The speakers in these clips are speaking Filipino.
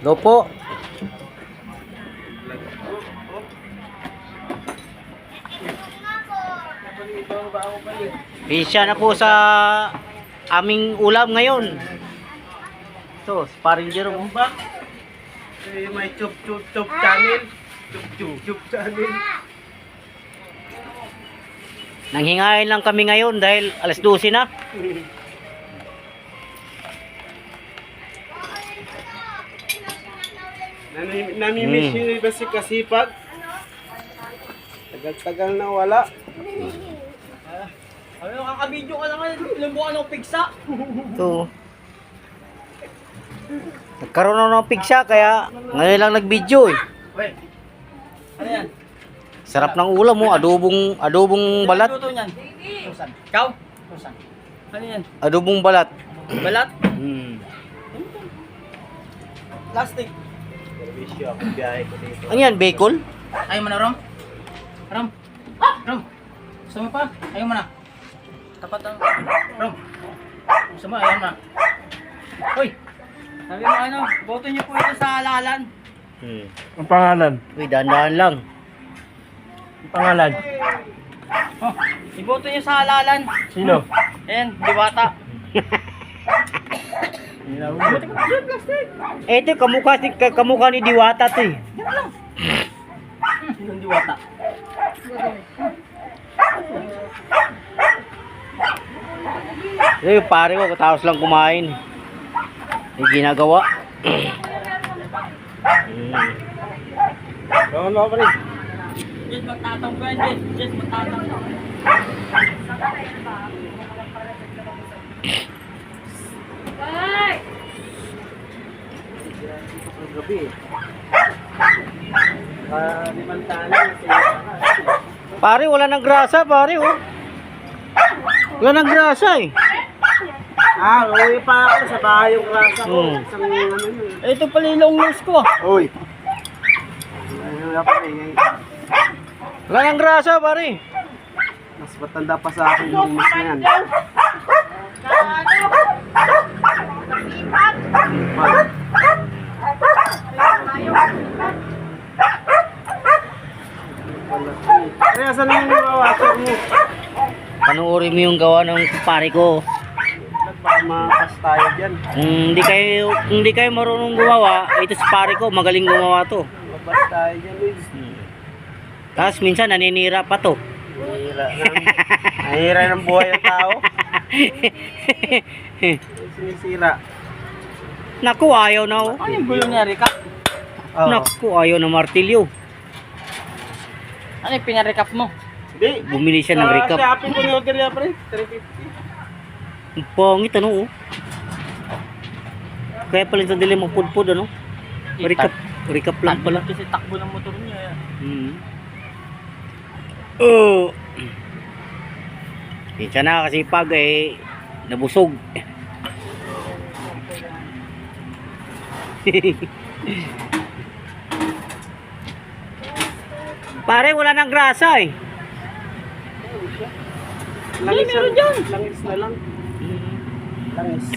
Go po. Pisya na po sa aming ulam ngayon. Ito, sparring zero mo. May chup channel. Chup channel. Nanghingain lang kami ngayon dahil alas 12 na. Namimiss yung iba si Kasipag. Tagal-tagal na wala. Ano, kakabidyo ka lang ngayon. Ilang buwan ng pigsa. Ito. Nagkaroon na ng pigsa kaya ngayon lang nag-video eh. Wait. Ano yan? Sarap ng ulam mo, adobong balat. Luto niyan. Tusan. Ikaw? Tusan. Ano yan? Adobong balat. Balat? Hmm. Plastic. Servisyo ako, biyahe ko dito. Ano yan, bacon? Ayaw mo na, Rom? Rom? Rom? Gusto mo pa? Ayaw mo na. Tapat ang... Rom? Gusto mo? Ayaw mo na. Hoy! Sabi mo ano, boto niyo po ito sa halalan. Ang pangalan? Uy, dahan-dahan lang. Ang pangalan? Oh, iboto niyo sa halalan. Sino? Ayan, diwata. Eh, ito, kamukha ni Diwata to eh. Sinong diwata? Ito yung pare ko, katapos lang kumain. May ginagawa. Ano pa rin? Yes, magtatang ko yan, Jess. Jess, magtatang ko. Gabi eh. Limantana Pare, wala nang grasa, pare, oh. Wala nang grasa eh. uwi pa ako sa bahay yung rasa ko. Hmm. Isang ano yun. Ito pala yung long nose ko. Uy. Ano pa rin? Wala nang grasa, pare. Mas matanda pa sa akin yung mas na yan. Kaya saan yung mga watcher mo? Panoorin mo yung gawa ng pare ko. Baka makas tayo dyan. Kung di kayo marunong gumawa, ito si pare ko, magaling gumawa to. Babas tayo dyan, Luis. Tapos minsan naninira pa to. Nahira ng buhay ng tao. Sinisira. Naku, ayaw na oh. Ano yung gulo niya, Rika? Naku, ayaw na martilyo. Ano yung pinarecap mo? Hindi. Bumili siya ng recap. Sa akin ko ni-order niya, pre. 350. Ang pangit ano oh. Kaya pala sa dili mo pudpud ano. Recap lang pala. Kasi takbo ng motor niya. Oh. Minsan na kasi pag eh nabusog. Pare, wala nang grasa eh. Langis meron dyan. Langis na lang. Langis.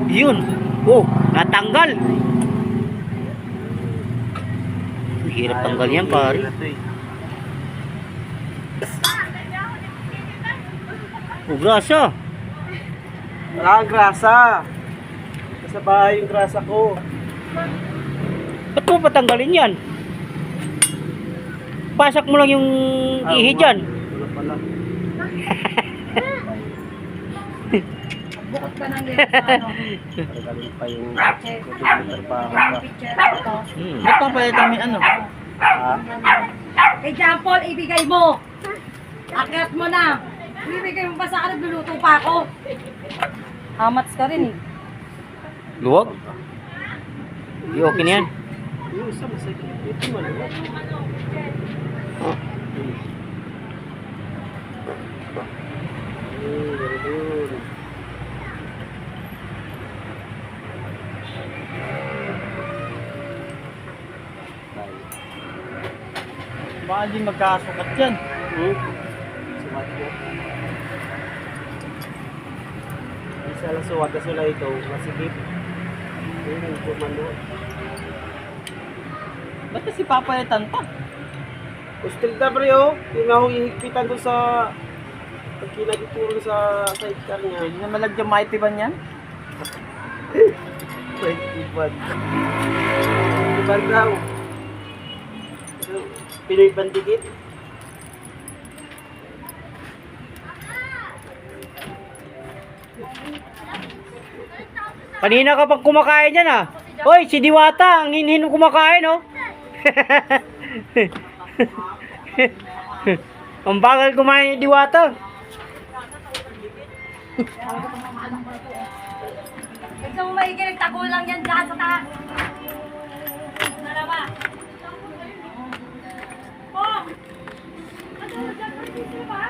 Yun. Oh, natanggal. Hirap tanggal yan, pare. Oh, grasa. Wala kang grasa. Sa bahay yung grasa ko. Ba't mo patanggalin yan? Pasak mo lang yung ihi dyan. Wala pala. Bukod pa ng ano. Tagalin pa yung trabaho pa. Ba't pa pala kami ano? Ha? Kay John Paul, ibigay mo. Akyat mo na. Ibigay mo pa sa akin, nagluluto pa ako. Hamats ka rin eh. Luwag? Di okay na yan. Yung isa masakit. Ito mo lang. Very good. Baka di magkasukat yan. Suwat mo. Isa lang suwat na sila ito. Masikip. Hindi ko man doon. Ba't kasi papalitan pa? Hostel na pre oh. Hindi na ako ihigpitan doon sa pag kinagituro sa sidecar niya. Hindi na malagyan maitiban yan? Iban. Iban daw. Pinoy bandikit. Kanina kapag kumakain yan ah. Hoy, si Diwata, ang hinhin kumakain oh. Ang bagal kumain ni Diwata. Ikaw mo mahigilig, tagulang yan dyan sa taas. Dalawa. Oh! Ano dyan? Ano ba?